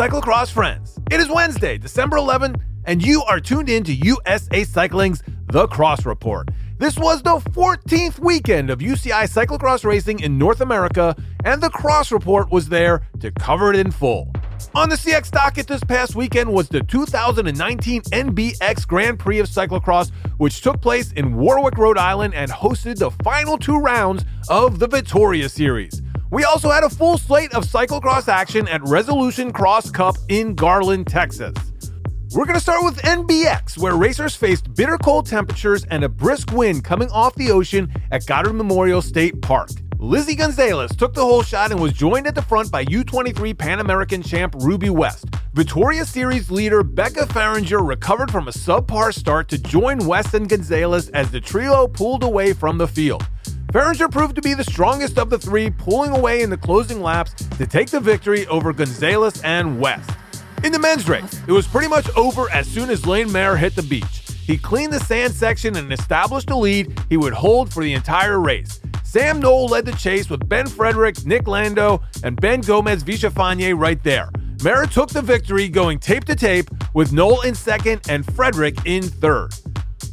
cyclocross friends. It is Wednesday, December 11th, and you are tuned in to USA Cycling's The Cross Report. This was the 14th weekend of UCI cyclocross racing in North America, and The Cross Report was there to cover it in full. On the CX docket this past weekend was the 2019 NBX Grand Prix of Cyclocross, which took place in Warwick, Rhode Island, and hosted the final two rounds of the Vittoria Series. We also had a full slate of cyclocross action at Resolution Cross Cup in Garland, Texas. We're going to start with NBX, where racers faced bitter cold temperatures and a brisk wind coming off the ocean at Goddard Memorial State Park. Lizzy Gunsalus took the whole shot and was joined at the front by U23 Pan American champ Ruby West. Vittoria Series leader Becca Fahringer recovered from a subpar start to join West and Gunsalus as the trio pulled away from the field. Fahringer proved to be the strongest of the three, pulling away in the closing laps to take the victory over Gunsalus and West. In the men's race, it was pretty much over as soon as Lane Maher hit the beach. He cleaned the sand section and established a lead he would hold for the entire race. Sam Knoll led the chase with Ben Frederick, Nick Lando, and Ben Gomez-Vichafanye right there. Maher took the victory going tape to tape with Knoll in second and Frederick in third.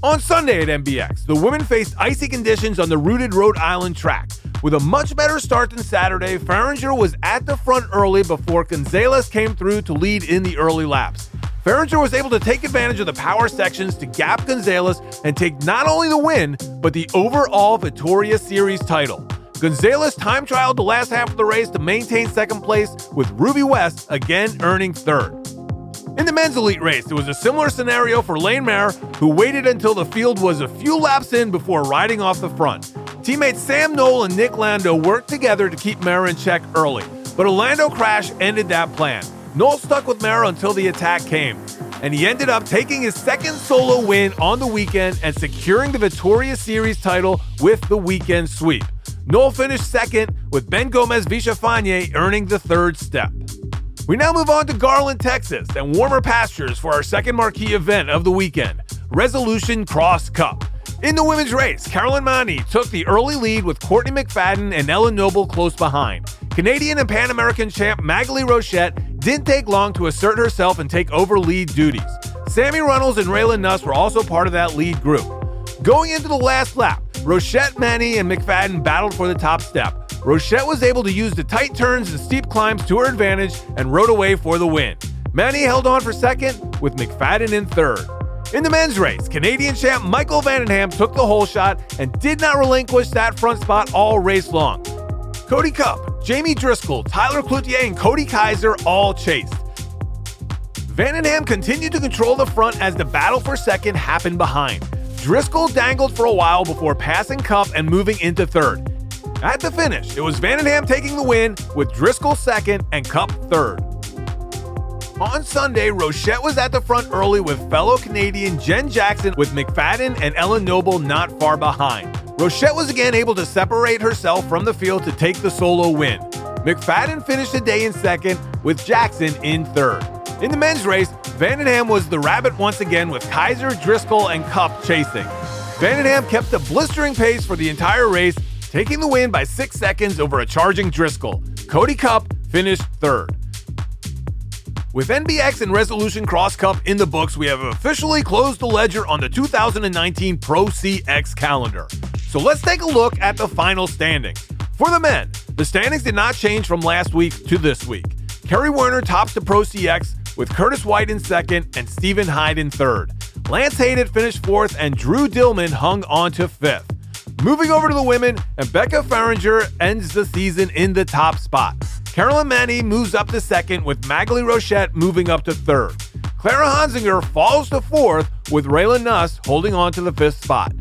On Sunday at NBX, the women faced icy conditions on the rooted Rhode Island track. With a much better start than Saturday, Fahringer was at the front early before Gunsalus came through to lead in the early laps. Fahringer was able to take advantage of the power sections to gap Gunsalus and take not only the win, but the overall Vittoria Series title. Gunsalus time-trialed the last half of the race to maintain second place, with Ruby West again earning third. In the men's elite race, there was a similar scenario for Lane Maher, who waited until the field was a few laps in before riding off the front. Teammates Sam Knoll and Nick Lando worked together to keep Maher in check early, but a Lando crash ended that plan. Knoll stuck with Maher until the attack came, and he ended up taking his second solo win on the weekend and securing the Vittoria Series title with the weekend sweep. Knoll finished second, with Ben Gomez-Vichafanye earning the third step. We now move on to Garland, Texas, and warmer pastures for our second marquee event of the weekend, Resolution Cross Cup. In the women's race, Caroline Mani took the early lead with Courtney McFadden and Ellen Noble close behind. Canadian and Pan American champ Maghalie Rochette didn't take long to assert herself and take over lead duties. Sammy Runnels and Raylan Nuss were also part of that lead group. Going into the last lap, Rochette, Mani, and McFadden battled for the top step. Rochette was able to use the tight turns and steep climbs to her advantage and rode away for the win. Mani held on for second, with McFadden in third. In the men's race, Canadian champ Michael Vandenham took the whole shot and did not relinquish that front spot all race long. Cody Cup, Jamey Driscoll, Tyler Cloutier, and Cody Kaiser all chased. Vandenham continued to control the front as the battle for second happened behind. Driscoll dangled for a while before passing Cup and moving into third. At the finish, it was Vandenham taking the win, with Driscoll second and Cup third. On Sunday, Rochette was at the front early with fellow Canadian Jen Jackson, with McFadden and Ellen Noble not far behind. Rochette was again able to separate herself from the field to take the solo win. McFadden finished the day in second, with Jackson in third. In the men's race, Vandenham was the rabbit once again, with Kaiser, Driscoll, and Cup chasing. Vandenham kept a blistering pace for the entire race, taking the win by 6 seconds over a charging Driscoll. Cody Cup finished third. With NBX and Resolution Cross Cup in the books, we have officially closed the ledger on the 2019 Pro CX calendar. So let's take a look at the final standings. For the men, the standings did not change from last week to this week. Kerry Werner tops the Pro CX, with Curtis White in second and Stephen Hyde in third. Lance Hayden finished fourth and Drew Dillman hung on to fifth. Moving over to the women, and Becca Fahringer ends the season in the top spot. Caroline Mani moves up to second, with Maghalie Rochette moving up to third. Clara Hansinger falls to fourth, with Raylan Nuss holding on to the fifth spot.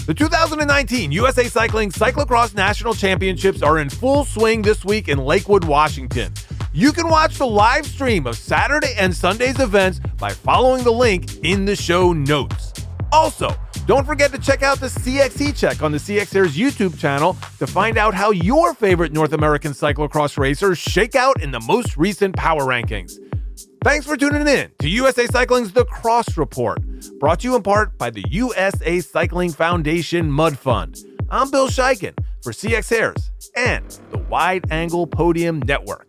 The 2019 USA Cycling Cyclocross National Championships are in full swing this week in Lakewood, Washington. You can watch the live stream of Saturday and Sunday's events by following the link in the show notes. Also, don't forget to check out the CXC Check on the CX Airs YouTube channel to find out how your favorite North American cyclocross racers shake out in the most recent power rankings. Thanks for tuning in to USA Cycling's The Cross Report, brought to you in part by the USA Cycling Foundation Mud Fund. I'm Bill Scheiken for CX Airs and the Wide Angle Podium Network.